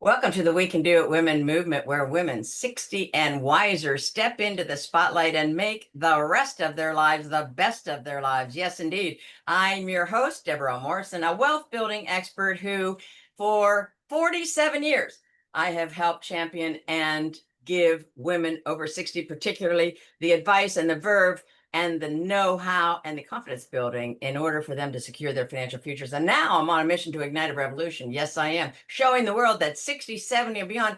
Welcome to the We Can Do It Women movement, where women 60 and wiser step into the spotlight and make the rest of their lives the best of their lives. Yes, indeed. I'm your host, Deborah Morrison, a wealth building expert who, for 47 years, I have helped champion and give women over 60, particularly, the advice and the verve and the know-how and the confidence building in order for them to secure their financial futures. And now I'm on a mission to ignite a revolution. Yes, I am. Showing the world that 60, 70 and beyond,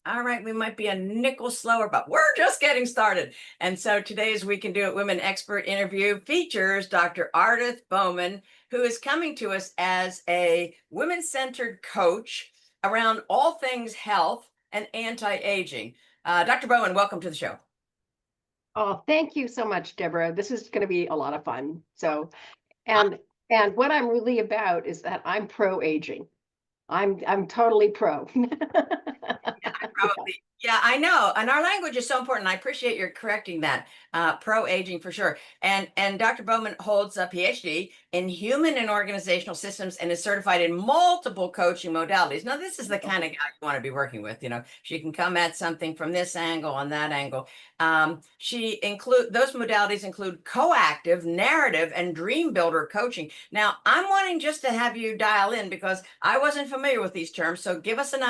all right, we might be a nickel slower, but we're just getting started. And so today's We Can Do It Women expert interview features Dr. Ardith Bowman, who is coming to us as a women-centered coach around all things health and anti-aging. Dr. Bowman, welcome to the show. Oh, thank you so much, Deborah. This is going to be a lot of fun. And what I'm really about is that I'm pro-aging. I'm totally pro. Yeah, I know. And our language is so important. I appreciate your correcting that. Pro-aging for sure. And Dr. Bowman holds a PhD in human and organizational systems and is certified in multiple coaching modalities. Now, this is the kind of guy you want to be working with. You know, she can come at something from this angle and that angle. Those modalities include coactive, narrative, and dream builder coaching. Now, I'm wanting just to have you dial in because I wasn't familiar with these terms. So give us an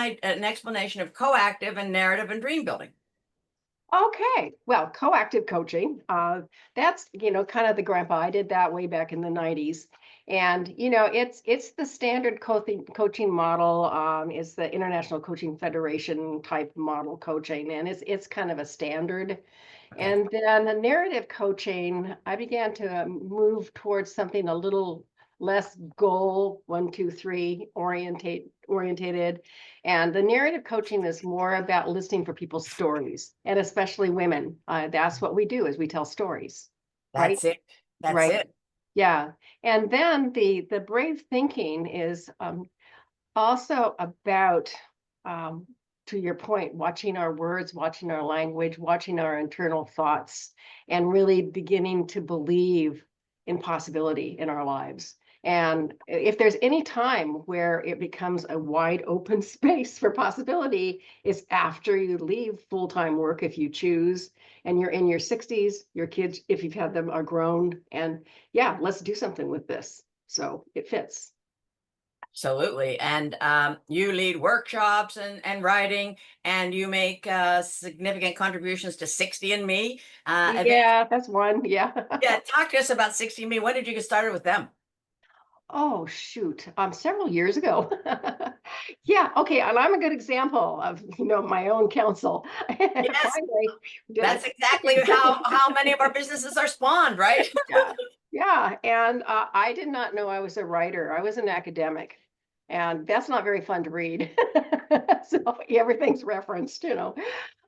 explanation of coactive and narrative and dream building. Okay, well, coactive coaching, that's, kind of the grandpa. I did that way back in the 90s. And, it's the standard coaching model. It's the International Coaching Federation type model coaching, and it's kind of a standard. Okay. And then the narrative coaching, I began to move towards something a little less goal 1, 2, 3 orientated. And the narrative coaching is more about listening for people's stories, and especially women. That's what we do, is we tell stories. That's right? it. That's Right. it. Yeah. And then the brave thinking is also about, to your point, watching our words, watching our language, watching our internal thoughts, and really beginning to believe in possibility in our lives. And if there's any time where it becomes a wide open space for possibility, it's after you leave full-time work, if you choose, and you're in your 60s, your kids, if you've had them, are grown, and yeah, let's do something with this. So it fits. Absolutely. And you lead workshops and writing, and you make significant contributions to 60 and Me. Yeah, that's one. Yeah. Yeah, talk to us about 60 and Me. When did you get started with them? Oh, shoot. Several years ago. Yeah, okay. And I'm a good example of, my own counsel. Yes, Finally, did that's it. exactly how many of our businesses are spawned, right? Yeah. Yeah. And I did not know I was a writer. I was an academic. And that's not very fun to read. So everything's referenced.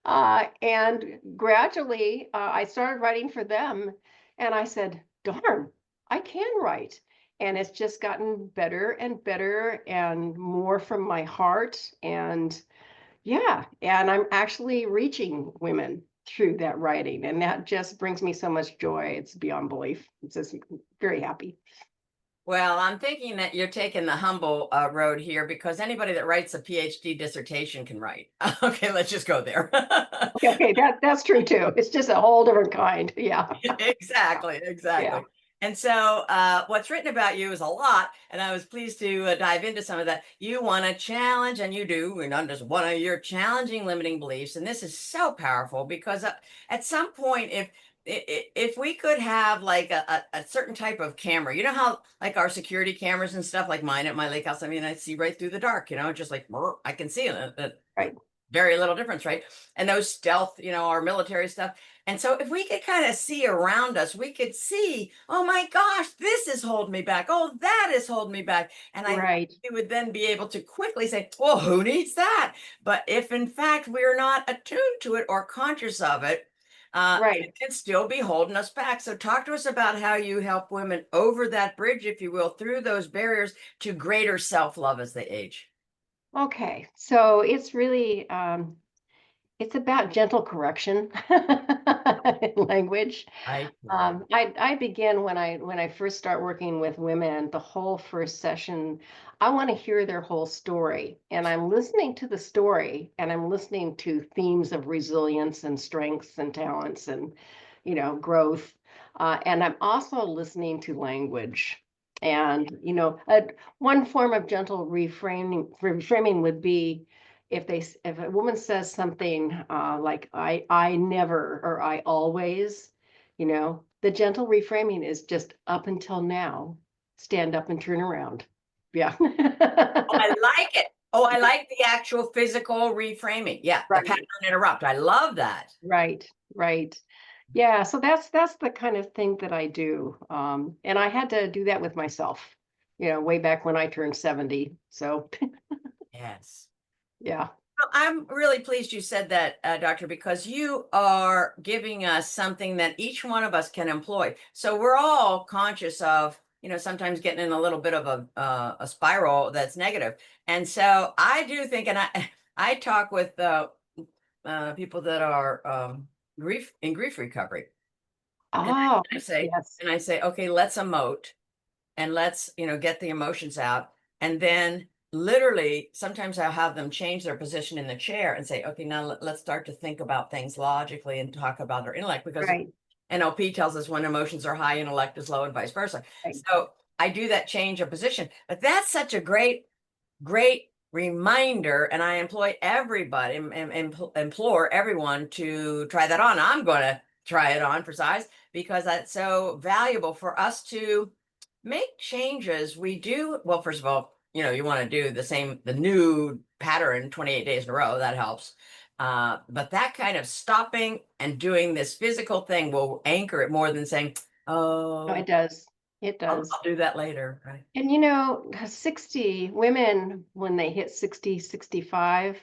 And gradually I started writing for them. And I said, darn, I can write. And it's just gotten better and better and more from my heart. And yeah, and I'm actually reaching women through that writing. And that just brings me so much joy. It's beyond belief. It's just very happy. Well, I'm thinking that you're taking the humble road here, because anybody that writes a PhD dissertation can write. Okay, let's just go there. Okay, that's true too. It's just a whole different kind. Yeah. Exactly. Yeah. And so what's written about you is a lot, and I was pleased to dive into some of that. You want to challenge, and you do, and I'm just one of your challenging limiting beliefs. And this is so powerful because at some point, if we could have like a certain type of camera, you know how like our security cameras and stuff, like mine at my lake house, I mean, I see right through the dark, just like I can see it. Right. Very little difference, right? And those stealth, our military stuff. And so if we could kind of see around us, we could see, oh my gosh, this is holding me back. Oh, that is holding me back. And I Right. think we would then be able to quickly say, well, who needs that? But if in fact we're not attuned to it or conscious of it, Right. it can still be holding us back. So talk to us about how you help women over that bridge, if you will, through those barriers to greater self-love as they age. Okay. So it's really it's about gentle correction in language. Right. I begin when I first start working with women, the whole first session, I want to hear their whole story. And I'm listening to the story and I'm listening to themes of resilience and strengths and talents and, growth. And I'm also listening to language. And, one form of gentle reframing would be if a woman says something like I never or I always, the gentle reframing is just up until now, stand up and turn around. Yeah. Oh, I like it. Oh, I like the actual physical reframing. Yeah, the Right, pattern interrupt. I love that. right, right. Yeah, so that's the kind of thing that I do. And I had to do that with myself, way back when I turned 70. So Yes. yeah. Well, I'm really pleased you said that, Doctor, because you are giving us something that each one of us can employ. So we're all conscious of, sometimes getting in a little bit of a spiral that's negative. And so I do think, and I I talk with people that are grief recovery, and Oh, I say yes. and I say, okay, let's emote and let's get the emotions out, and then literally sometimes I'll have them change their position in the chair and say, okay, now let's start to think about things logically and talk about our intellect, because Right, NLP tells us when emotions are high, intellect is low, and vice versa. right. So I do that change of position, but that's such a great reminder, and I employ everybody and implore everyone to try that on. I'm going to try it on for size, because that's so valuable for us to make changes. We do well. First of all, you want to do the new pattern 28 days in a row. That helps. But that kind of stopping and doing this physical thing will anchor it more than saying, No, oh, it does. It I'll does. do that later. Right. And 60 women, when they hit 60, 65,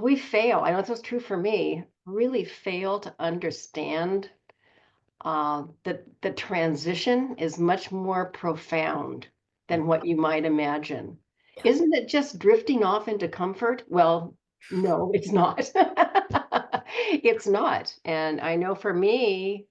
we fail. I know this was true for me, really fail to understand that the transition is much more profound Yeah. than what you might imagine. Yeah. Isn't it just drifting off into comfort? Well, no, it's not. It's not. And I know for me,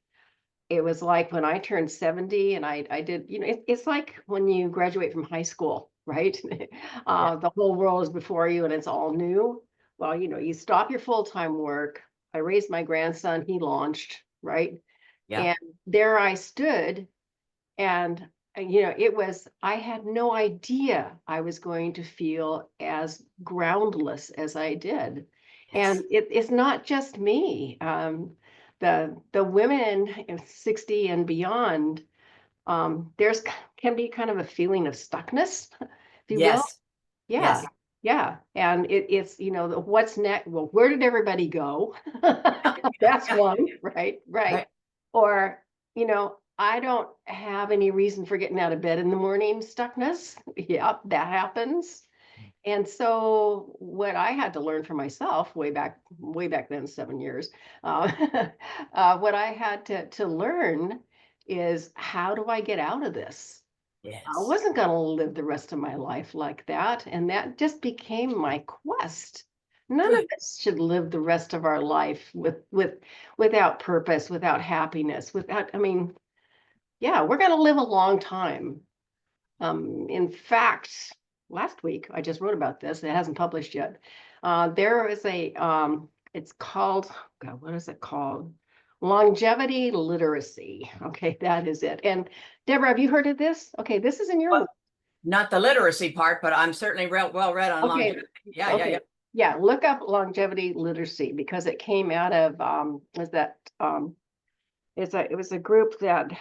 it was like when I turned 70 and I did, it's like when you graduate from high school, right? Yeah. The whole world is before you and it's all new. Well, you stop your full-time work. I raised my grandson, he launched, right? Yeah. And there I stood and I had no idea I was going to feel as groundless as I did. And Yes. it's not just me. The women in 60 and beyond, there's can be kind of a feeling of stuckness, if you will. Yes. Yeah, Yes. yeah. And it's, what's next? Well, where did everybody go? That's Yeah. one, right? Right. Right. Or, I don't have any reason for getting out of bed in the morning stuckness. Yep, that happens. And so what I had to learn for myself way back then, 7 years, uh, what I had to learn is how do I get out of this? I Yes. wasn't going to live the rest of my life like that. And that just became my quest. None of Good. us should live the rest of our life without purpose, without happiness, I mean, yeah, we're going to live a long time. In fact, last week I just wrote about this. It hasn't published yet. There is it's called, God, what is it called? Longevity literacy. Okay, that is it. And Deborah, have you heard of this? Okay, this is in your. Well, not the literacy part, but I'm certainly well read on Okay, longevity. Yeah. Yeah. Yeah. okay. Yeah, look up longevity literacy because it came out of was that it was a group that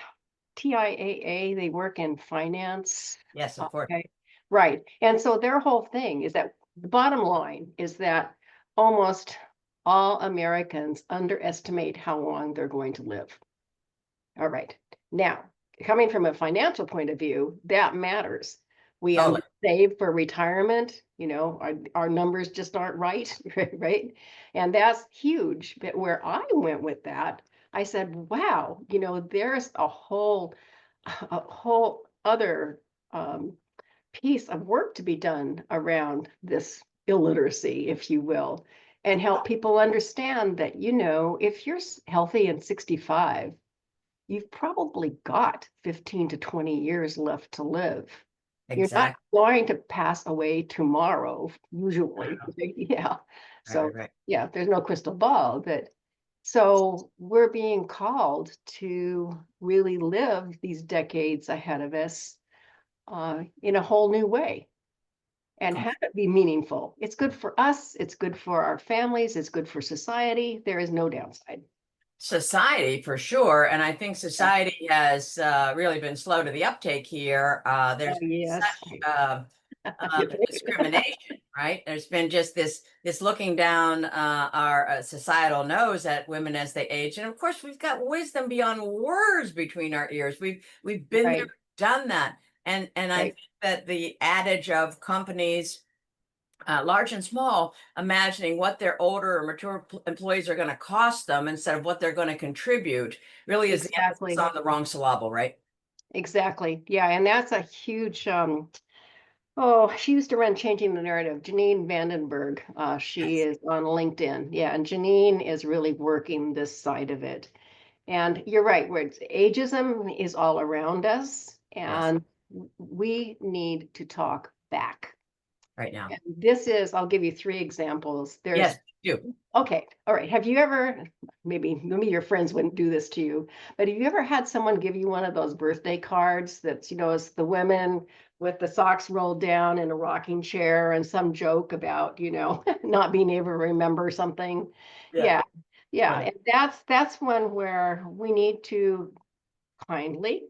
TIAA, they work in finance. Yes, of course. Okay. Right. And so their whole thing is that the bottom line is that almost all Americans underestimate how long they're going to live. All right. Now, coming from a financial point of view, that matters. We Totally. undersave for retirement, our numbers just aren't right, right? And that's huge. But where I went with that, I said, wow, there's a whole other piece of work to be done around this illiteracy, if you will. and help people understand that, if you're healthy and 65, you've probably got 15 to 20 years left to live. You're not Exactly. going to pass away tomorrow, usually. Yeah. So, Right. yeah, there's no crystal ball, but so we're being called to really live these decades ahead of us in a whole new way and have it be meaningful. It's good for us. It's good for our families. It's good for society. There is no downside. Society for sure. And I think Yeah. society has really been slow to the uptake here. There's been Yes. such You think? discrimination, right? There's been just this looking down our societal nose at women as they age, and of course we've got wisdom beyond words between our ears. We've been there, Right. done that, and I Right. think that the adage of companies, large and small, imagining what their older or mature employees are going to cost them instead of what they're going to contribute, really is the emphasis Exactly. on the wrong syllable, right? Exactly. Yeah. And that's a huge oh, she used to run Changing the Narrative. Janine Vandenberg. She Yes, is on LinkedIn. Yeah, and Janine is really working this side of it. And you're right, where it's ageism is all around us, yes, and we need to talk back. right now. And this is, I'll give you three examples. Yes, There's do. Okay, all right. Have you ever, maybe your friends wouldn't do this to you, but have you ever had someone give you one of those birthday cards that's, it's the women with the socks rolled down in a rocking chair and some joke about, not being able to remember something? Yeah, Yeah, yeah. funny. And that's one where we need to kindly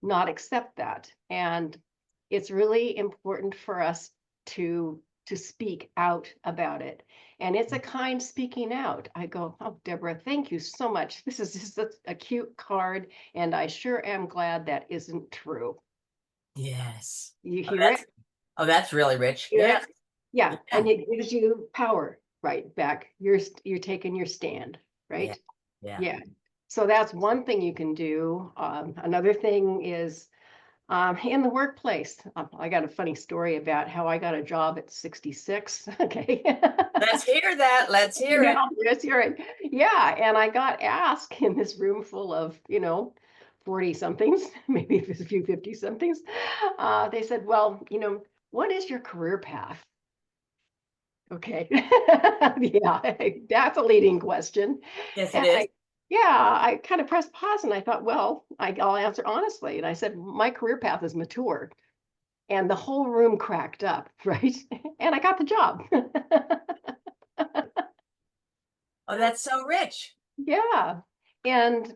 not accept that. And it's really important for us to speak out about it. And it's a kind speaking out. I go, oh, Deborah, thank you so much. This is just a cute card, and I sure am glad that isn't true. Yes. You Oh, hear it? that's really rich. Hear Yes. it? Yeah, Yeah. and it gives you power right back. You're taking your stand, Yeah. right? Yeah. Yeah. So that's one thing you can do. Another thing is in the workplace. I got a funny story about how I got a job at 66. Okay. Let's hear that. Let's hear it. Yeah, yes, you're right. Yeah, and I got asked in this room full of, 40 somethings, maybe a few 50 somethings. They said, well, what is your career path? Okay. Yeah, that's a leading question. Yes, it And is. I kind of pressed pause and I thought, well, I'll answer honestly. And I said, my career path is mature. And the whole room cracked up, right? And I got the job. Oh, that's so rich. Yeah. And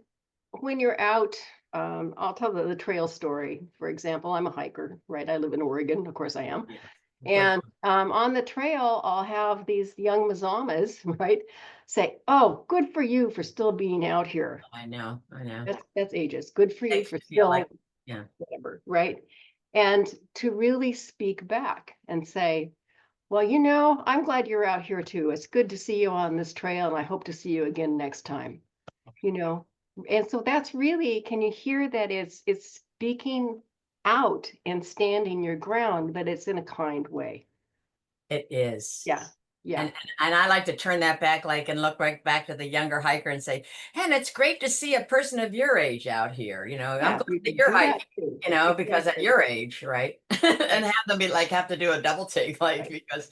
when you're out, I'll tell the trail story. For example, I'm a hiker, right? I live in Oregon, of course I am. Yeah. Good. And on the trail, I'll have these young Mazamas, right, say, "Oh, good for you for still being out here." I know. I know. That's ages. Good for you Makes for you feel like, still yeah. whatever, right? And to really speak back and say, well, I'm glad you're out here too. It's good to see you on this trail, and I hope to see you again next time. You know, and so that's really, can you hear that it's speaking out and standing your ground, but it's in a kind way. It is. Yeah, yeah, And I like to turn that back, like, and look right back to the younger hiker and say, and it's great to see a person of your age out here. I'm yeah. glad You that can you're do that hiking, too. because at Exactly. your age, right? And Right, have them be like, have to do a double take, like, right, because,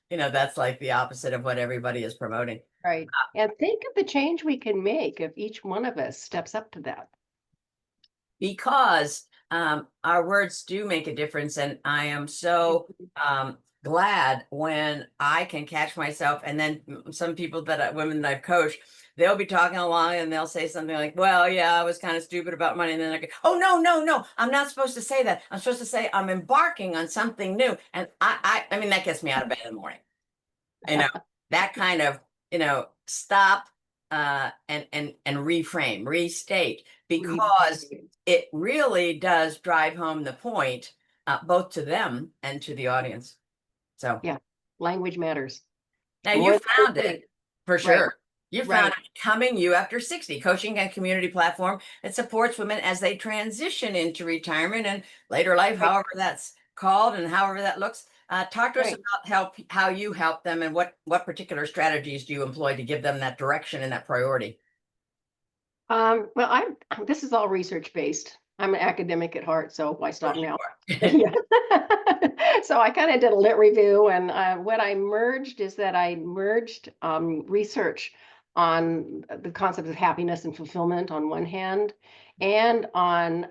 that's like the opposite of what everybody is promoting. right. And think of the change we can make if each one of us steps up to that. Because our words do make a difference. And I am so glad when I can catch myself. And then some people women that I've coached, they'll be talking along and they'll say something like, well, yeah, I was kind of stupid about money. And then I go, oh, no, no, no, I'm not supposed to say that. I'm supposed to say I'm embarking on something new. And I mean, that gets me out of bed in the morning. you know that kind of, stop, and reframe, restate, Read. because it really does drive home the point, both to them and to the audience. So Yeah, language matters now you more than we found it, think. for Right, sure. You found right, it, Becoming You After 60, coaching and community platform that supports women as they transition into retirement and later life, right. however that's called and however that looks. Talk to us Right. about how you help them, and what particular strategies do you employ to give them that direction and that priority? Well, this is all research based. I'm an academic at heart, so why stop Which now? you are. Yeah. So I kind of did a lit review, and what I merged is that I merged research on the concept of happiness and fulfillment on one hand, and on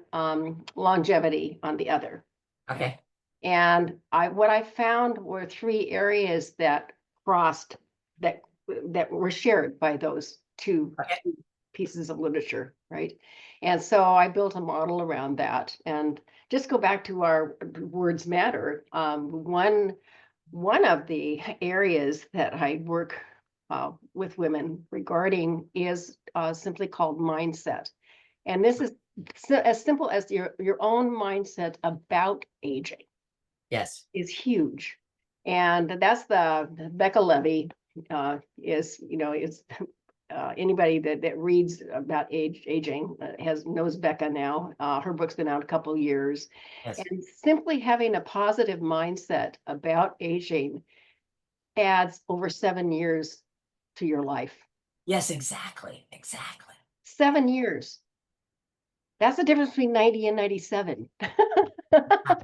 longevity on the other. Okay. And what I found were three areas that crossed that that were shared by those Okay. two pieces of literature, right? And so I built a model around that. And just go back to our words matter. One of the areas that I work with women regarding is simply called mindset. And this is as simple as your own mindset about aging Yes. is huge. And that's the Becca Levy is, is anybody that reads about aging has knows Becca now. Her book's been out a couple years. Yes. And simply having a positive mindset about aging adds over 7 years to your life. Yes, exactly. Exactly. 7 years. That's the difference between 90 and 97.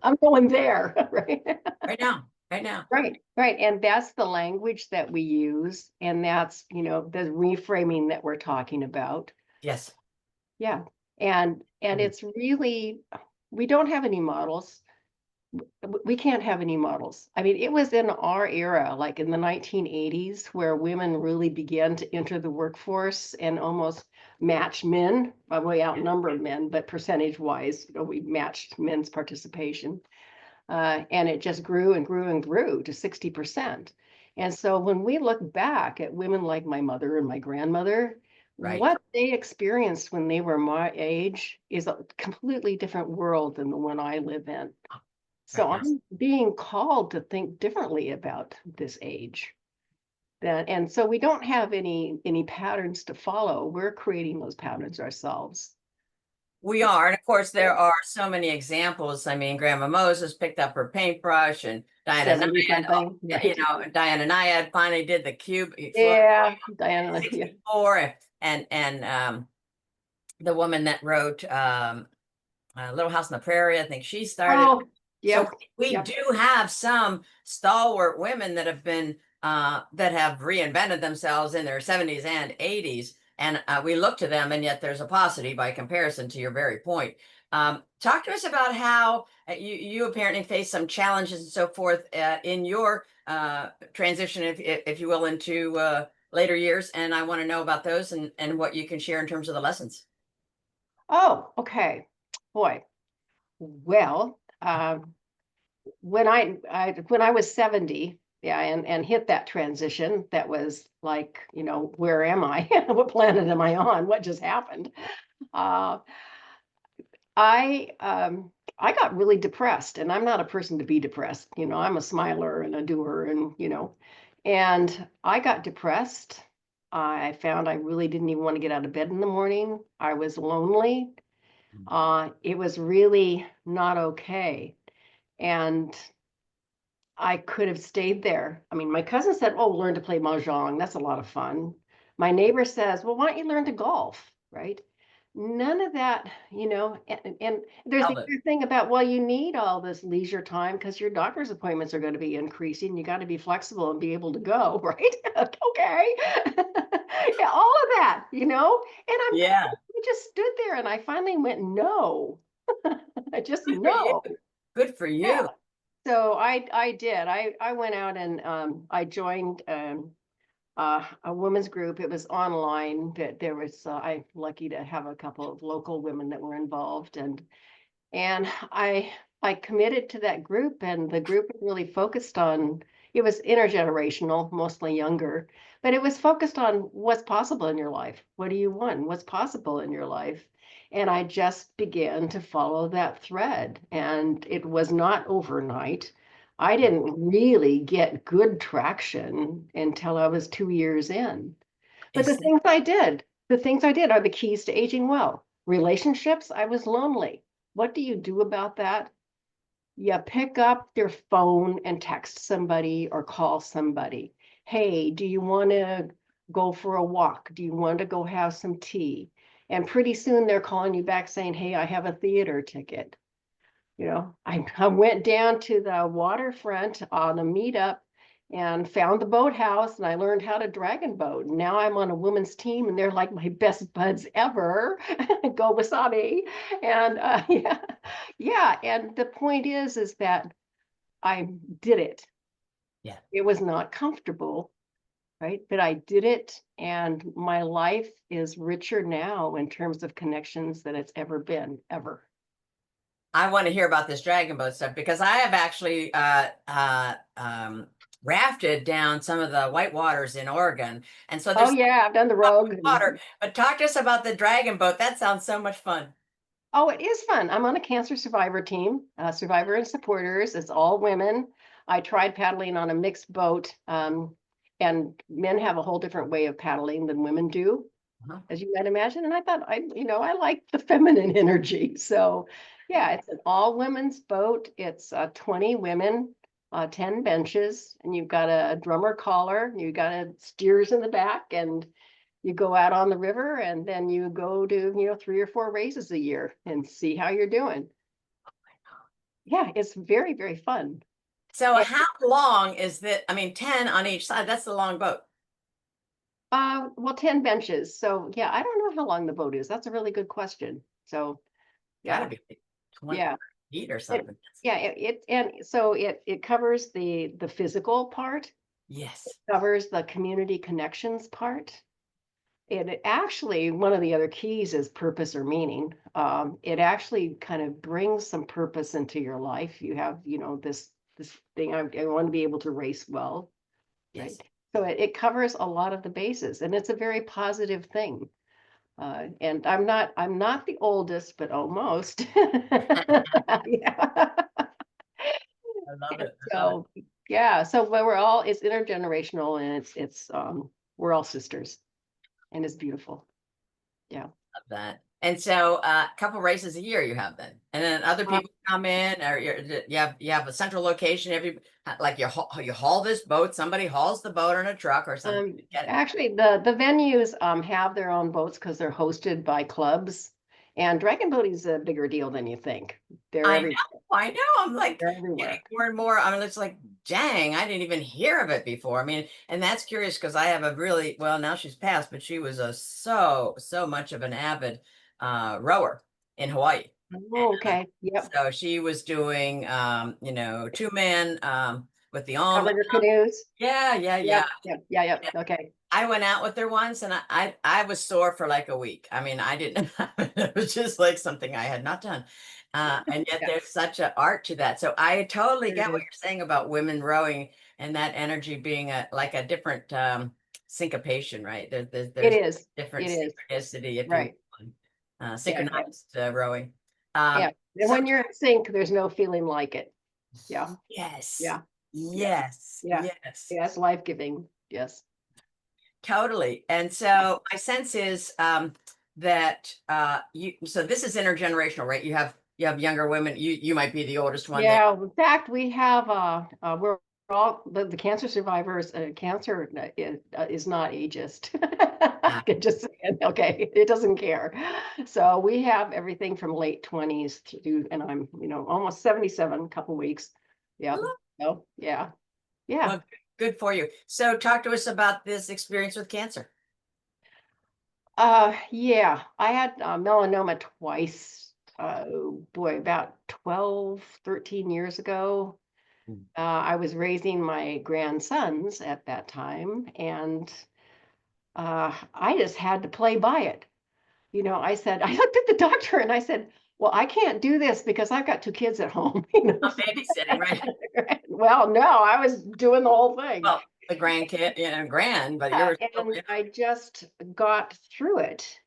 I'm going there, right? Right now. Right now. Right, right. And that's the language that we use. And that's, the reframing that we're talking about. Yes. Yeah. And Mm. it's really, we don't have any models. We can't have any models. I mean, it was in our era, like in the 1980s, where women really began to enter the workforce and almost match men. We outnumbered men, but percentage wise, we matched men's participation. And it just grew and grew and grew to 60%. And so when we look back at women like my mother and my grandmother, Right. what they experienced when they were my age is a completely different world than the one I live in. Right So now. I'm being called to think differently about this age. And so we don't have any patterns to follow. We're creating those patterns ourselves. We are. And of course, there are so many examples. I mean, Grandma Moses picked up her paintbrush, and Diana 70 Nyad, something, right? Diana Nyad finally did the cube floor Yeah, Diana, yeah. 64. And the woman that wrote Little House on the Prairie, I think she started. Oh, So yep, we yep. do have some stalwart women that have been that have reinvented themselves in their 70s and 80s, and we look to them, and yet there's a paucity by comparison to your very point. Talk to us about how you apparently face some challenges and so forth in your transition, if you will, into later years, and I want to know about those and what you can share in terms of the lessons. Oh, okay. Boy. Well, when I was 70, yeah, and hit that transition, that was like, where am I? What planet am I on? What just happened? Uh, I got really depressed, and I'm not a person to be depressed. I'm a smiler and a doer, and I got depressed. I found I really didn't even want to get out of bed in the morning. I was lonely. It was really not okay. And I could have stayed there. I mean, my cousin said, "Oh, learn to play mahjong. That's a lot of fun." My neighbor says, "Well, why don't you learn to golf?" Right? None of that, and there's the Held it. other thing about, well, you need all this leisure time because your doctor's appointments are going to be increasing. You got to be flexible and be able to go, right? Okay. Yeah, all of that, and Yeah. I just stood there and I finally went, no. I just Good for you. no. Good for Yeah. you. So I did. I went out and I joined a women's group. It was online, but there was I'm lucky to have a couple of local women that were involved, and I committed to that group, and the group was really focused on, it was intergenerational, mostly younger, but it was focused on what's possible in your life. What do you want? What's possible in your life? And I just began to follow that thread, and it was not overnight. I didn't really get good traction until I was 2 years in. But Is the things I did are the keys to aging well. Relationships, I was lonely. What do you do about that? you pick up your phone and text somebody or call somebody. Hey, do you want to go for a walk? Do you want to go have some tea? And pretty soon they're calling you back saying, hey, I have a theater ticket. I went down to the waterfront on a meetup and found the boathouse, and I learned how to dragon boat. And now I'm on a women's team, and they're like my best buds ever. Go Wasabi. And yeah, yeah. And the point is that I did it. Yeah. It was not comfortable, right? But I did it, and my life is richer now in terms of connections than it's ever been, ever. I want to hear about this dragon boat stuff because I have actually rafted down some of the white waters in Oregon. And so Oh there's yeah, I've done the rogue. water, but talk to us about the dragon boat. That sounds so much fun. Oh, it is fun. I'm on a cancer survivor team, survivor and supporters. It's all women. I tried paddling on a mixed boat, and men have a whole different way of paddling than women do, Uh-huh. as you might imagine. And I thought I like the feminine energy. So yeah, it's an all women's boat. It's 20 women, 10 benches, and you've got a drummer collar, you got a steers in the back, and you go out on the river, and then you go to 3 or 4 races a year and see how you're doing. Yeah, it's very, very fun. So And, how long is that? I mean, 10 on each side. That's the long boat. well, 10 benches. So yeah, I don't know how long the boat is. That's a really good question. So Gotta yeah, be like 20 yeah. feet or It, something. yeah, and so it covers the physical part, Yes. covers the community connections part. It actually, one of the other keys is purpose or meaning. It actually kind of brings some purpose into your life. You have, this thing. I want to be able to race well, Yes. right? So it covers a lot of the bases, and it's a very positive thing. And I'm not the oldest, but almost. Yeah. I love And it. I love it. so yeah, so but it's intergenerational, and it's we're all sisters, and it's beautiful. Yeah. Love that. And so a couple races a year you have then. And then other Um, people come in or you have a central location every like you haul this boat, somebody hauls the boat on a truck or something. Get it. Actually, the venues have their own boats because they're hosted by clubs, and Dragon Boat is a bigger deal than you think. They're I every know, I know. I'm like they're getting everywhere. more and more. I mean, it's like, dang, I didn't even hear of it before. I mean, and that's curious because I have a really well, now she's passed, but she was a so much of an avid rower in Hawaii. Oh, okay. Yep. So she was doing, 2 man with the almond. Covered your canoes. Yeah, yeah, yeah. Yep. Yep. Yeah. Yep. Okay. I went out with her once and I was sore for like a week. I mean, I didn't, it was just like something I had not done. And yet Yeah. there's such an art to that. So I totally There it get what is. you're saying about women rowing and that energy being like a different syncopation, right? It There's is. different It is. synchronicity, if you Right. will, Yeah. Yeah. synchronized rowing. Um, Yeah. And so when you're in sync, there's no feeling like it. Yeah. yes, Yeah. Yeah. yes, Yeah. yes. Yeah. It's life-giving. Yes. Totally. And so my sense is that so this is intergenerational, right? You have younger women. You might be the oldest one there. Yeah, in fact, we have we're all the cancer survivors. Cancer is not ageist. I Uh, can just say it, okay, it doesn't care. So we have everything from late 20s to, and I'm almost 77, a couple weeks. Yeah. Oh, yeah, yeah. well, good for you. So talk to us about this experience with cancer. Yeah, I had melanoma twice. Oh boy, about 12, 13 years ago. Mm. I was raising my grandsons at that time, and I just had to play by it. I said, I looked at the doctor and I said, well, I can't do this because I've got 2 kids at home. Oh, babysitting, right? Well, no, I was doing the whole thing. Well, the grandkid, but Uh, you're still, and I just got through it,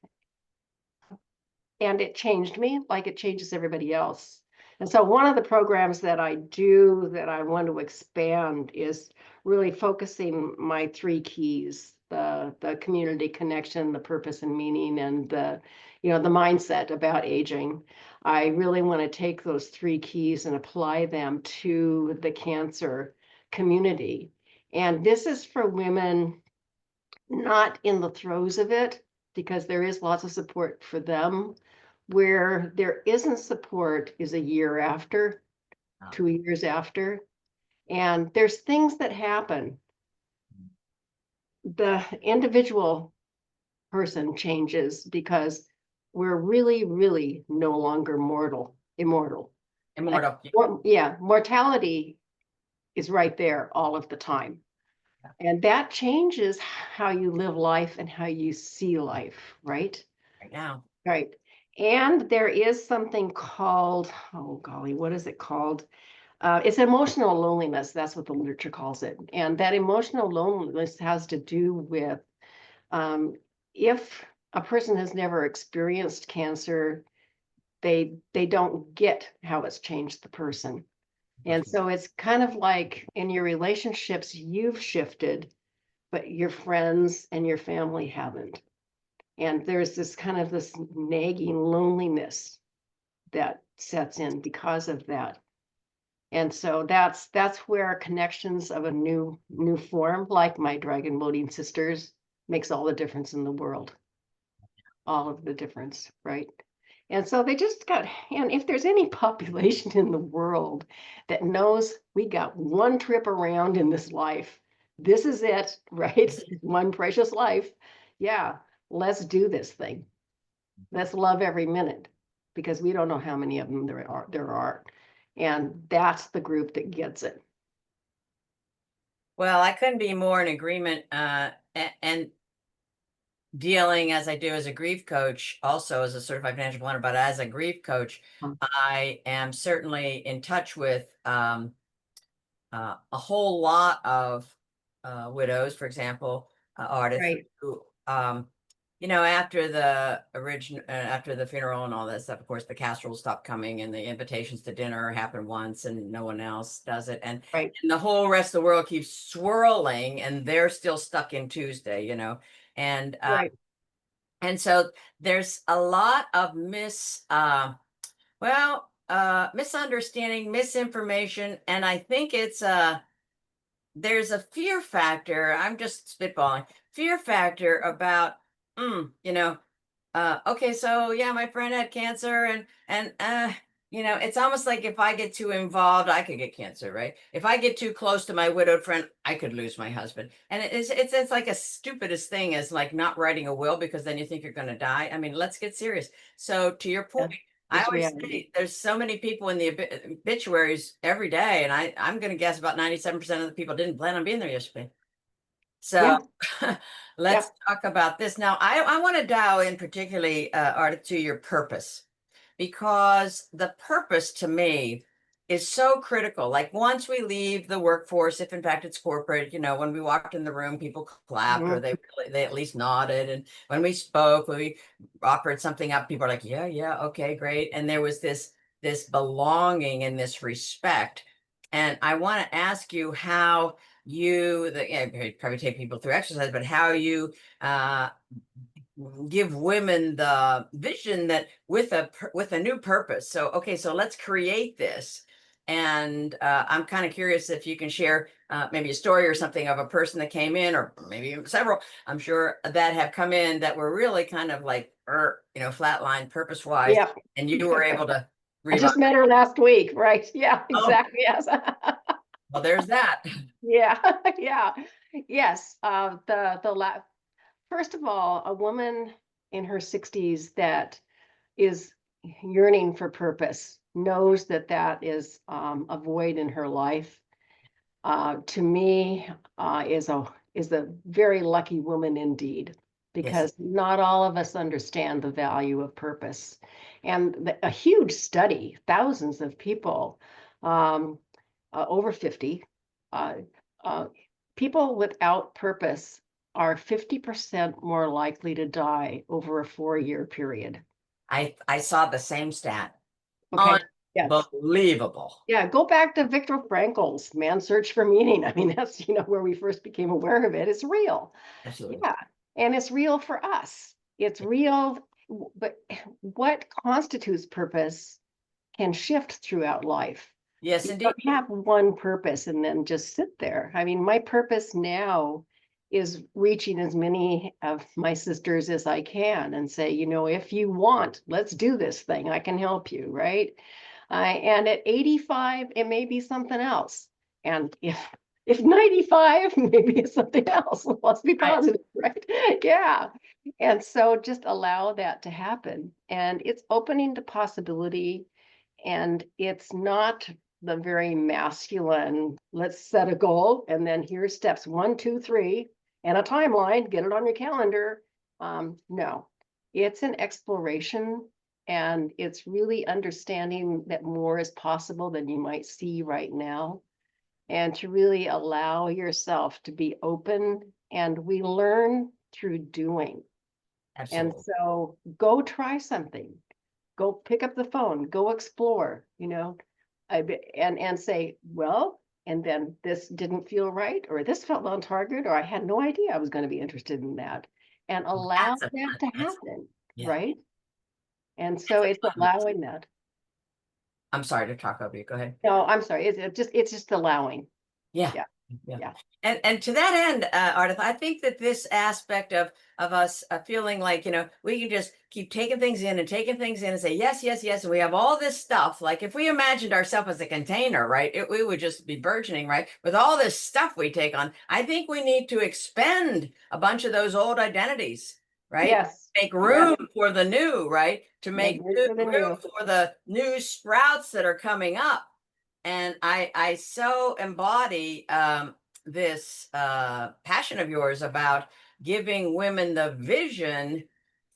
and it changed me like it changes everybody else. And so one of the programs that I do that I want to expand is really focusing my three keys, the community connection, the purpose and meaning, and the mindset about aging. I really want to take those three keys and apply them to the cancer community. And this is for women not in the throes of it, because there is lots of support for them. Where there isn't support is a year after, 2 years after. And there's things that happen. The individual person changes because we're really, really no longer immortal. Immortal. Yeah, mortality is right there all of the time. And that changes how you live life and how you see life, right? Right now. Right. And there is something called, oh golly, what is it called? It's emotional loneliness. That's what the literature calls it. And that emotional loneliness has to do with if a person has never experienced cancer, they don't get how it's changed the person. And so it's kind of like in your relationships, you've shifted, but your friends and your family haven't. And there's this kind of this nagging loneliness that sets in because of that. And so that's where connections of a new form, like my dragon boating sisters, makes all the difference in the world. All of the difference, right? And so they just got, and if there's any population in the world that knows we got one trip around in this life, this is it, right? One precious life. Yeah, let's do this thing. Let's love every minute, because we don't know how many of them there are. And that's the group that gets it. Well, I couldn't be more in agreement. And dealing as I do as a grief coach, also as a certified financial planner, but as a grief coach, I am certainly in touch with a whole lot of widows, for example, Ardith, Right. who, after after the funeral and all that stuff, of course, the casseroles stopped coming and the invitations to dinner happen once and no one else does it. Right. And the whole rest of the world keeps swirling and they're still stuck in Tuesday, and, Right. and so there's a lot of misunderstanding, misinformation, and I think there's a fear factor. I'm just spitballing. Fear factor about, okay, so yeah, my friend had cancer and it's almost like if I get too involved, I could get cancer, right? If I get too close to my widowed friend, I could lose my husband. And it's like a stupidest thing as like not writing a will because then you think you're going to die. I mean, let's get serious. So to your point, I It's always reality. say there's so many people in the obituaries every day, and I'm going to guess about 97% of the people didn't plan on being there yesterday. So Yeah. let's talk about this. Now, I want to dial in particularly, Art, to your purpose, because the purpose to me is so critical. Like once we leave the workforce, if in fact it's corporate, when we walked in the room, people clapped or Mhm. they at least nodded. And when we spoke, when we offered something up, people are like, yeah, yeah, okay, great. And there was this belonging and this respect. And I want to ask you how probably take people through exercise, but how you give women the vision that with a new purpose. So okay, so let's create this. And I'm kind of curious if you can share maybe a story or something of a person that came in, or maybe several, I'm sure, that have come in that were really kind of like, flatline purpose wise, Yeah. and you were able to I revive. just met her last week, right? Yeah, Oh, exactly. Yes. well, there's that. Yeah, yeah. Yes. First of all, a woman in her 60s that is yearning for purpose knows that that is a void in her life. To me, is a very lucky woman indeed, Yes. because not all of us understand the value of purpose. And a huge study, thousands of people um, over 50, uh, uh, people without purpose are 50% more likely to die over a 4-year period. I saw the same stat. Okay. unbelievable. Yeah, go back to Viktor Frankl's Man's Search for Meaning. I mean, that's, where we first became aware of it. It's real. Absolutely. Yeah, and it's real for us. It's real, but what constitutes purpose can shift throughout life. Yes, You indeed. don't have one purpose and then just sit there. I mean, my purpose now is reaching as many of my sisters as I can and say, if you want, let's do this thing. I can help you, right? And at 85, it may be something else. And if 95, maybe it's something else. Let's be positive, right? Yeah. And so just allow that to happen. And it's opening to possibility. And it's not the very masculine, let's set a goal. And then here's steps 1, 2, 3, and a timeline, get it on your calendar. No, it's an exploration. And it's really understanding that more is possible than you might see right now. And to really allow yourself to be open. And we learn through doing. And Absolutely. so go try something. Go pick up the phone, go explore, and say, well, and then this didn't feel right, or this felt on target, or I had no idea I was going to be interested in that. And allow That's that to happen, yeah. right? And so it's allowing that. I'm sorry to talk over you. Go ahead. No, I'm sorry. It's just allowing. Yeah. Yeah. Yeah. Yeah. And to that end, Ardith, I think that this aspect of us feeling like, we can just keep taking things in and say, yes, yes, yes. And we have all this stuff. Like if we imagined ourselves as a container, right, we would just be burgeoning, right? With all this stuff we take on, I think we need to expend a bunch of those old identities, right? Yes. Make room for the new, right? To Make make room for the room new. for the new sprouts that are coming up. And I so embody this passion of yours about giving women the vision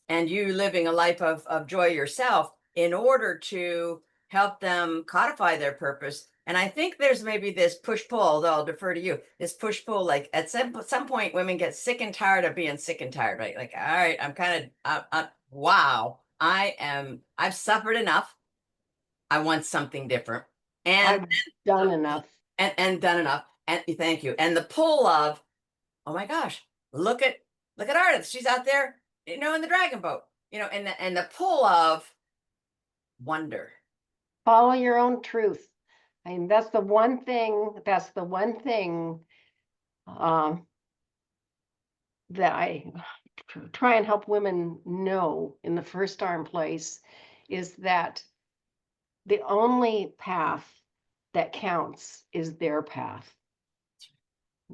and you living a life of joy yourself in order to help them codify their purpose. And I think there's maybe this push-pull, although I'll defer to you, this push-pull, like at some point women get sick and tired of being sick and tired, right? Like, all right, I'm kind of, wow, I've suffered enough. I want something different. And I've done enough. and done enough. And thank you. And the pull of, oh my gosh, look at Ardith. She's out there, in the dragon boat, and the pull of wonder. Follow your own truth. I mean, that's the one thing that I try and help women know in the first darn place is that the only path that counts is their path.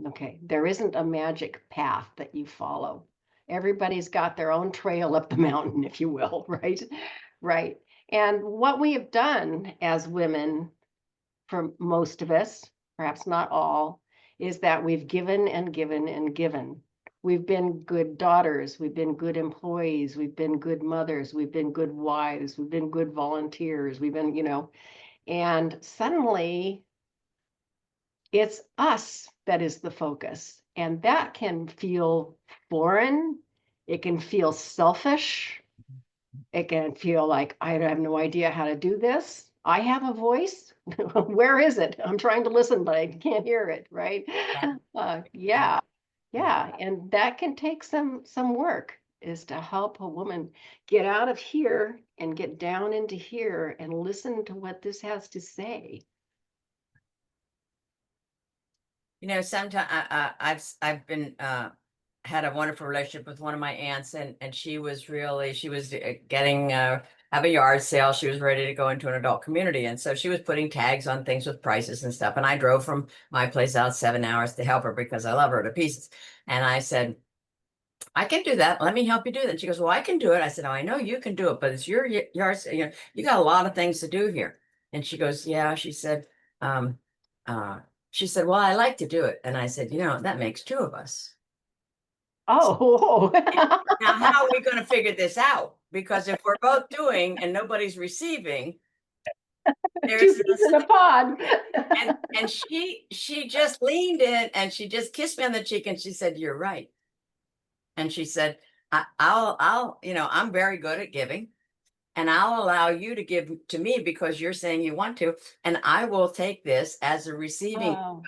Okay, there isn't a magic path that you follow. Everybody's got their own trail up the mountain, if you will, right? Right. And what we have done as women, for most of us, perhaps not all, is that we've given and given and given. We've been good daughters, we've been good employees, we've been good mothers, we've been good wives, we've been good volunteers, we've been, and suddenly it's us that is the focus. And that can feel foreign. It can feel selfish. It can feel like I have no idea how to do this. I have a voice. Where is it? I'm trying to listen, but I can't hear it, right? Yeah. And that can take some work, is to help a woman get out of here and get down into here and listen to what this has to say. Sometimes I've been had a wonderful relationship with one of my aunts, and she was getting have a yard sale. She was ready to go into an adult community, and so she was putting tags on things with prices and stuff. And I drove from my place out 7 hours to help her because I love her to pieces. And I said, I can do that. Let me help you do that. And she goes, well, I can do it. I said, oh, I know you can do it, but it's your yard. You got a lot of things to do here. And she goes, yeah. Um, she said, well, I like to do it. And I said, that makes two of us. Oh, Now, how are we going to figure this out? Because if we're both doing and nobody's receiving, two there's peas in a pod. and she just leaned in and she just kissed me on the cheek and she said, you're right. And she said, I'll I'm very good at giving. and I'll allow you to give to me because you're saying you want to, and I will take this as a receiving. Oh,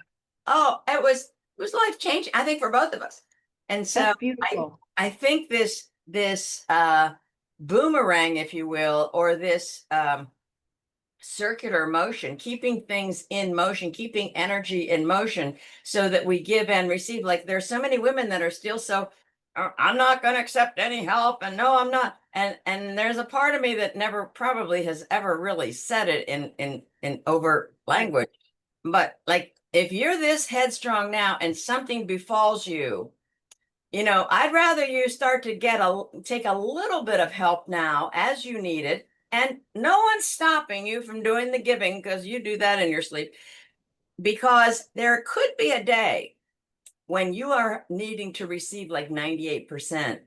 Oh, it was life changing, I think, for both of us. And so that's beautiful. I think this boomerang, if you will, or this circular motion, keeping things in motion, keeping energy in motion so that we give and receive. Like there's so many women that are still so I'm not going to accept any help, and no, I'm not. And there's a part of me that never probably has ever really said it in overt Right. language. But like if you're this headstrong now and something befalls you, I'd rather you start to take a little bit of help now as you need it. And no one's stopping you from doing the giving because you do that in your sleep. Because there could be a day when you are needing to receive like 98%.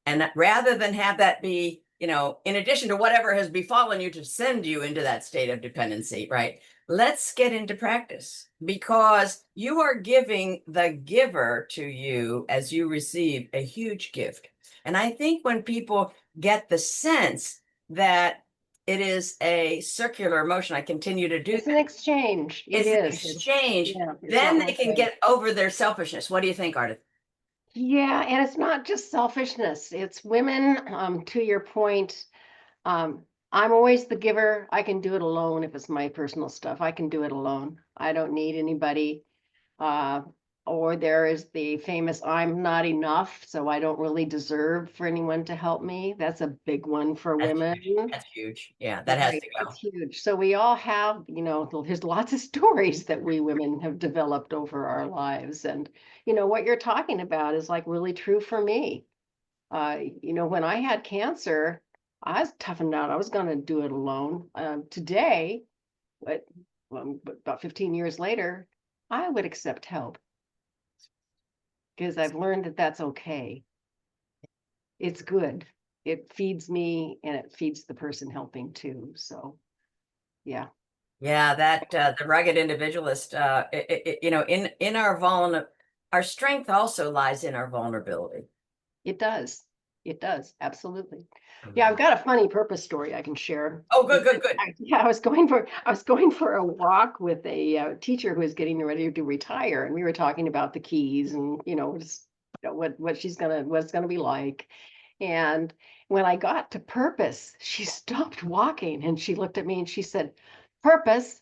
And rather than have that be, in addition to whatever has befallen you to send you into that state of dependency, right? Let's get into practice because you are giving the giver to you as you receive a huge gift. And I think when people get the sense that it is a circular motion, I continue to do It's an that. exchange. It It's an is. exchange. Yeah, it's not Then they one can way. get over their selfishness. What do you think, Ardith? Yeah, and it's not just selfishness. It's women, to your point. I'm always the giver. I can do it alone if it's my personal stuff. I can do it alone. I don't need anybody. Uh, or there is the famous I'm not enough, so I don't really deserve for anyone to help me. That's a big one for That's huge. women. That's huge. Yeah, that has Right, to that's go. huge. So we all have, there's lots of stories that we women have developed over our lives. And, what you're talking about is like really true for me. When I had cancer, I was toughened out. I was going to do it alone. Today, but about 15 years later, I would accept help because I've learned that that's okay. It's good. It feeds me and it feeds the person helping too. So, yeah, Yeah, that the rugged individualist, in our strength also lies in our vulnerability. it does. It does. Absolutely. Yeah, I've Mhm. got a funny purpose story I can share. Oh, good, good, good. Yeah, I was going for a walk with a teacher who was getting ready to retire, and we were talking about the keys and just what it's gonna be like. And when I got to purpose, she stopped walking and she looked at me and she said, "Purpose?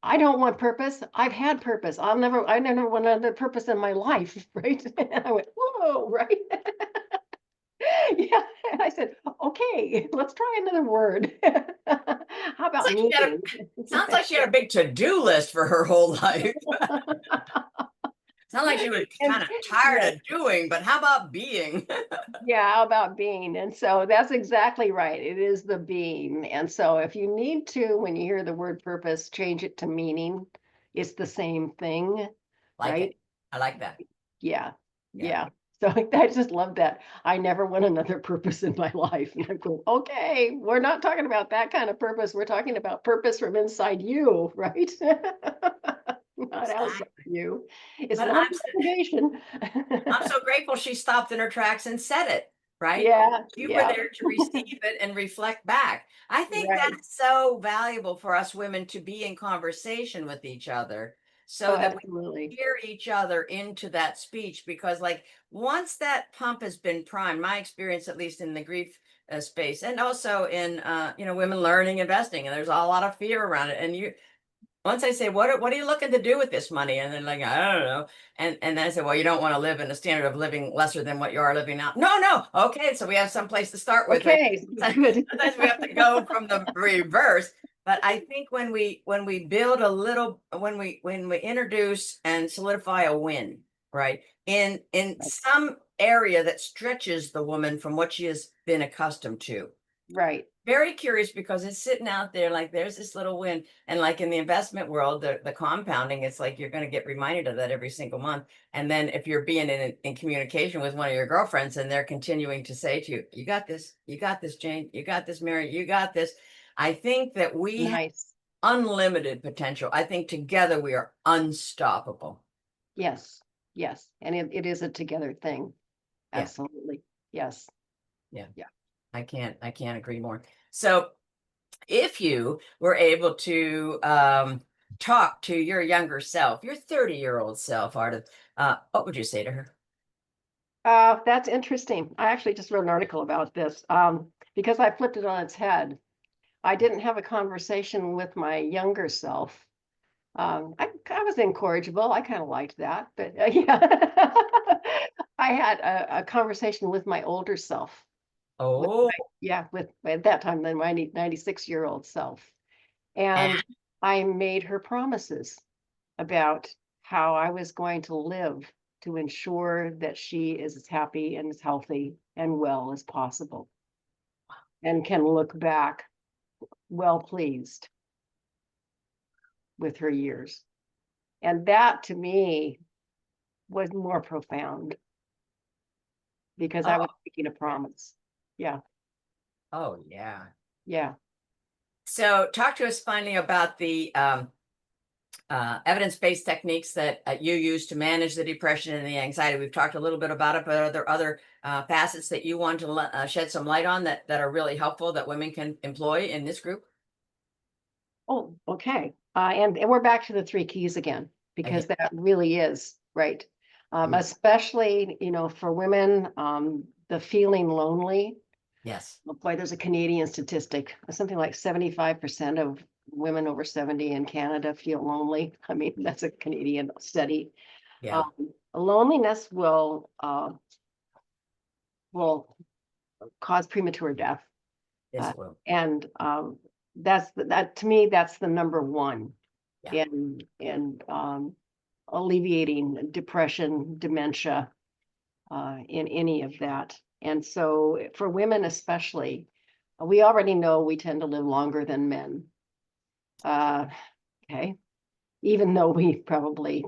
I don't want purpose. I've had purpose. I never want another purpose in my life." Right? And I went, "Whoa!" Right? Yeah. And I said, "Okay, let's try another word. How It's about like she had meaning?" sounds like she had a big to-do list for her whole life. Sounds like she was And kind of tired yeah, of doing, but how about being? yeah, how about being? And so that's exactly right. It is the being. And so if you need to, when you hear the word purpose, change it to meaning. It's the same thing, Like it. right? I like that. Yeah. Yeah. Yeah. So I just love that. I never want another purpose in my life. And I go, okay, we're not talking about that kind of purpose. We're talking about purpose from inside you, right? Not outside Exactly. you. It's But not a motivation. I'm so grateful she stopped in her tracks and said it, right? Yeah, You were yeah, there to receive it and reflect back. I think right. that's so valuable for us women to be in conversation with each other Oh, so that we absolutely. hear each other into that speech. Because, like, once that pump has been primed, my experience, at least in the grief space, and also in, women learning investing, and there's a lot of fear around it. And once I say, what are you looking to do with this money? And then like, I don't know. And then I say, well, you don't want to live in a standard of living lesser than what you are living now. No, no. Okay. So we have some place to start with, right? Okay, good. Sometimes we have to go from the reverse. But I think when we build a little, when we introduce and solidify a win, right? In some area that stretches the woman from what she has been accustomed to, Right. very curious because it's sitting out there like there's this little win. And like in the investment world, the compounding, it's like you're going to get reminded of that every single month. And then if you're being in communication with one of your girlfriends and they're continuing to say to you, you got this, Jane, you got this, Mary, you got this. I think that we have Nice. unlimited potential. I think together we are unstoppable. Yes. Yes. And it is a together thing. Yeah. Absolutely. Yes. Yeah. Yeah. I can't agree more. So if you were able to talk to your younger self, your 30-year-old self, Ardith, what would you say to her? That's interesting. I actually just wrote an article about this because I flipped it on its head. I didn't have a conversation with my younger self. I was incorrigible. I kind of liked that, but yeah, I had a conversation with my older self. With Oh, yeah, with at that time, then my 96-year-old self. and And I made her promises about how I was going to live to ensure that she is as happy and as healthy and well as possible and can look back well pleased with her years. And that to me was more profound because I oh, was making a promise. Yeah, oh yeah. yeah. So talk to us finally about the evidence-based techniques that you use to manage the depression and the anxiety. We've talked a little bit about it, but are there other facets that you want to shed some light on that are really helpful that women can employ in this group? Oh, okay. And we're back to the three keys again, Okay. because that really is right. Mhm. Especially, for women, the feeling lonely. Yes. Oh, boy, there's a Canadian statistic. Something like 75% of women over 70 in Canada feel lonely. I mean, that's a Canadian study. Yeah. Loneliness will cause premature death. Yes, Uh, it will. and that to me, that's the number one Yeah. in alleviating depression, dementia, in any of that. And so for women especially, we already know we tend to live longer than men. Uh, okay, even though we probably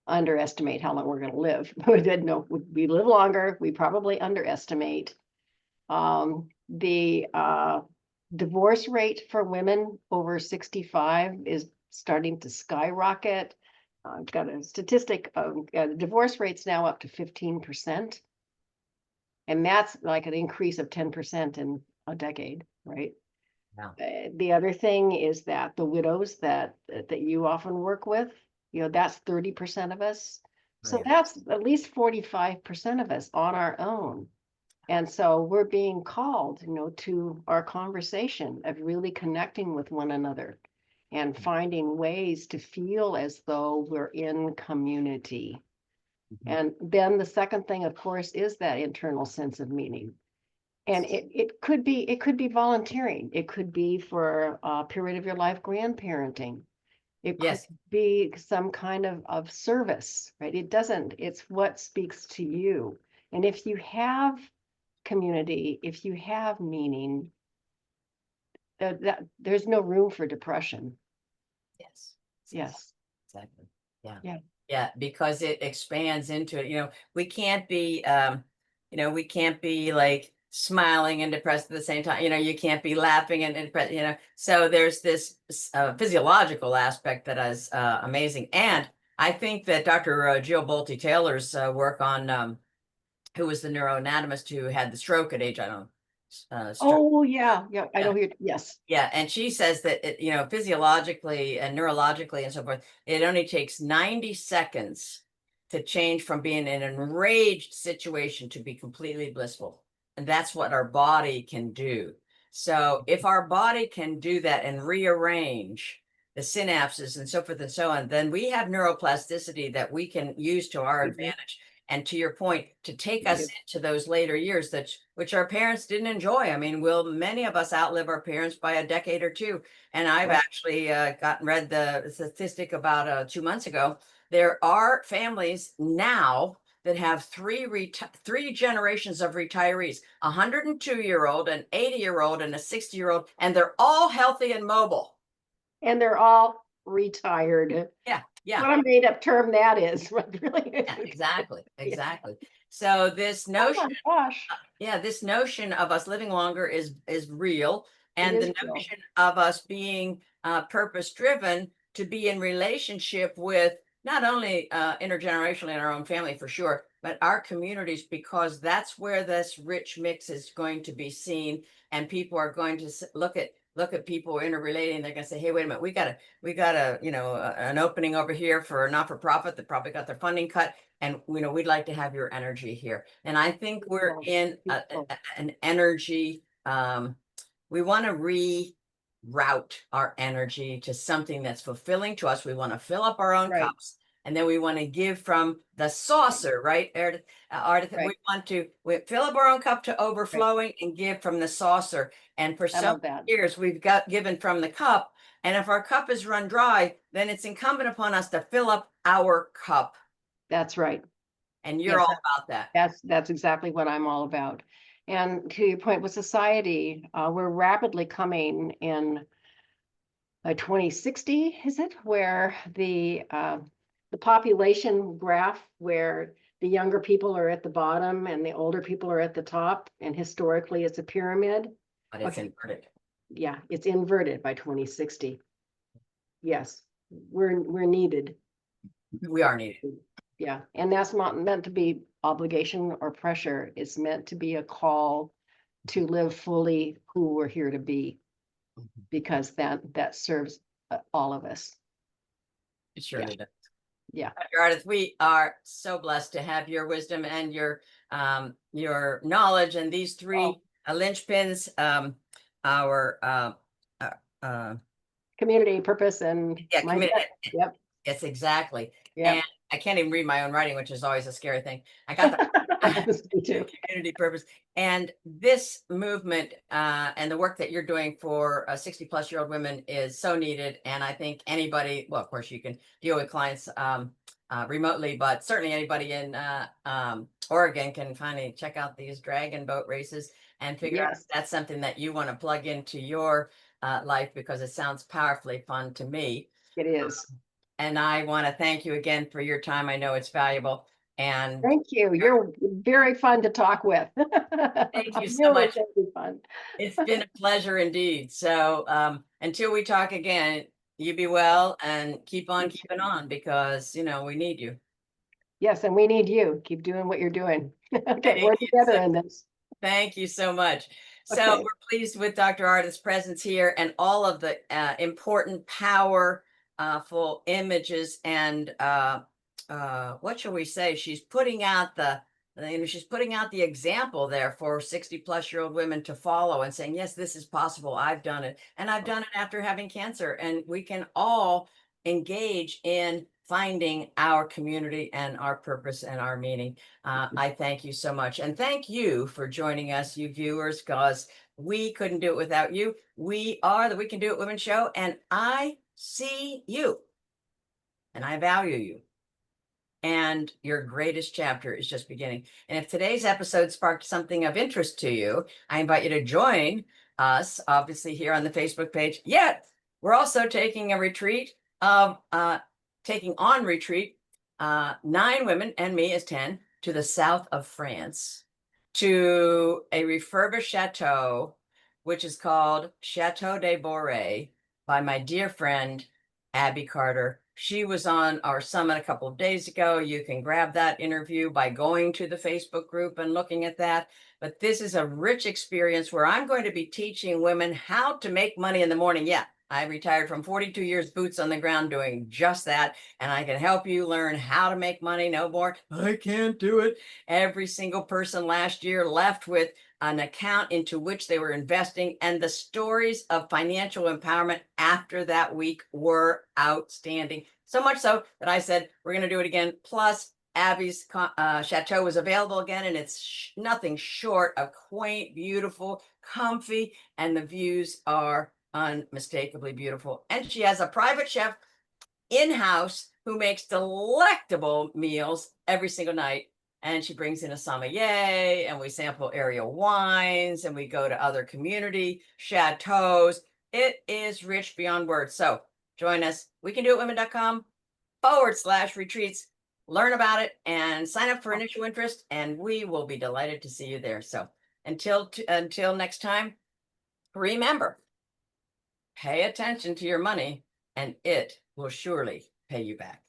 underestimate how long we're going to live. We did know we live longer. We probably underestimate. The divorce rate for women over 65 is starting to skyrocket. I've got a statistic of the divorce rate's now up to 15%. And that's like an increase of 10% in a decade, right? Yeah. The other thing is that the widows that you often work with, that's 30% of us. So Right. that's at least 45% of us on our own. And so we're being called, to our conversation of really connecting with one another and finding ways to feel as though we're in community. Mhm. And then the second thing, of course, is that internal sense of meaning. And it could be volunteering. It could be for a period of your life grandparenting. It could Yes. be some kind of service, right? It's what speaks to you. And if you have community, if you have meaning, that there's no room for depression. Yes. Yes. Exactly. Yeah. Yeah. Yeah, because it expands into it. We can't be we can't be like smiling and depressed at the same time. You can't be laughing and depressed, So there's this physiological aspect that is amazing. And I think that Dr. Jill Bolte Taylor's work on who was the neuroanatomist who had the stroke at age, I don't know, stroke. Oh, yeah. Yeah. I Yeah. know who yes. Yeah, and she says that physiologically and neurologically and so forth, it only takes 90 seconds to change from being in an enraged situation to be completely blissful. And that's what our body can do. So if our body can do that and rearrange the synapses and so forth and so on, then we have neuroplasticity that we can use to our Mhm. advantage. And to your point, to take Yeah. us into those later years that which our parents didn't enjoy. I mean, will many of us outlive our parents by a decade or two? And I've Right. actually read the statistic about 2 months ago. There are families now that have three generations of retirees: a 102-year-old, an 80-year-old, and a 60-year-old, and they're all healthy and mobile. And they're all retired. Yeah, yeah. What a made up term that is. Really. Yeah, exactly, Yeah. exactly. So this Oh notion, my gosh. yeah, this notion of us living longer is real, It and is the real. notion of us being purpose driven to be in relationship with not only intergenerationally in our own family for sure, but our communities, because that's where this rich mix is going to be seen, and people are going to look at people interrelating. They're going to say, "Hey, wait a minute, we got a an opening over here for a not for profit that probably got their funding cut, and we'd like to have your energy here." And I think we're Beautiful, in beautiful. an energy. We want to route our energy to something that's fulfilling to us. We want to fill up our own Right, cups, and then we want to give from the saucer, right? Ardith, right, we fill up our own cup to right. overflowing and give from the saucer. And for I so love that. many years, we've got given from the cup. And if our cup is run dry, then it's incumbent upon us to fill up our cup. That's right. And you're Yes, all about that. that's exactly what I'm all about. And to your point with society, we're rapidly coming in 2060, is it, where the population graph, where the younger people are at the bottom and the older people are at the top, and historically it's a pyramid. But it's Okay, inverted. yeah, it's inverted by 2060. Yes, we're needed. We are needed. Yeah, and that's not meant to be obligation or pressure. It's meant to be a call to live fully who we're here to be, because that serves all of us. It surely does. Yeah. Dr. Ardith, we are so blessed to have your wisdom and your knowledge, and these three linchpins, our uh, uh, Community purpose and yeah, mindset. Yep. yes, exactly. And Yep. I can't even read my own writing, which is always a scary thing. I got the Me too. community purpose. And this movement and the work that you're doing for 60-plus-year-old women is so needed. And I think anybody, well, of course, you can deal with clients remotely, but certainly anybody in Oregon can finally check out these dragon boat races and figure out if Yes, that's something that you want to plug into your life, because it sounds powerfully fun to me. it is. And I want to thank you again for your time. I know it's valuable. And Thank you. You're very fun to talk with. thank you so Really, much. really fun. It's been a pleasure indeed. So until we talk again, you be well and keep on You keeping too. on, because we need you. Yes, and we need you. Keep doing what you're doing. Okay, Thank we're you so, together in this. thank you so much. So Okay. we're pleased with Dr. Ardith's presence here and all of the important, powerful images and what shall we say? She's putting out she's putting out the example there for 60-plus-year-old women to follow and saying, yes, this is possible. I've done it. And I've done it after having cancer. And we can all engage in finding our community and our purpose and our meaning. I thank you so much. And thank you for joining us, you viewers, because we couldn't do it without you. We are the We Can Do It Women Show, and I see you and I value you. And your greatest chapter is just beginning. And if today's episode sparked something of interest to you, I invite you to join us, obviously, here on the Facebook page. Yet, we're also taking a retreat of taking on retreat 9 women and me as 10 to the south of France to a refurbished chateau, which is called Chateau de Boré by my dear friend Abby Carter. She was on our summit a couple of days ago. You can grab that interview by going to the Facebook group and looking at that. But this is a rich experience where I'm going to be teaching women how to make money in the morning. Yeah, I retired from 42 years boots on the ground doing just that. And I can help you learn how to make money. No more, I can't do it. Every single person last year left with an account into which they were investing, and the stories of financial empowerment after that week were outstanding. So much so that I said, we're going to do it again. Plus, Abby's chateau was available again, and it's nothing short of quaint, beautiful, comfy, and the views are unmistakably beautiful. And she has a private chef in-house who makes delectable meals every single night. And she brings in a sommelier, and we sample area wines, and we go to other community chateaus. It is rich beyond words. So join us. WeCanDoItWomen.com/retreats. Learn about it and sign up for initial interest, and we will be delighted to see you there. So until next time, remember, pay attention to your money, and it will surely pay you back.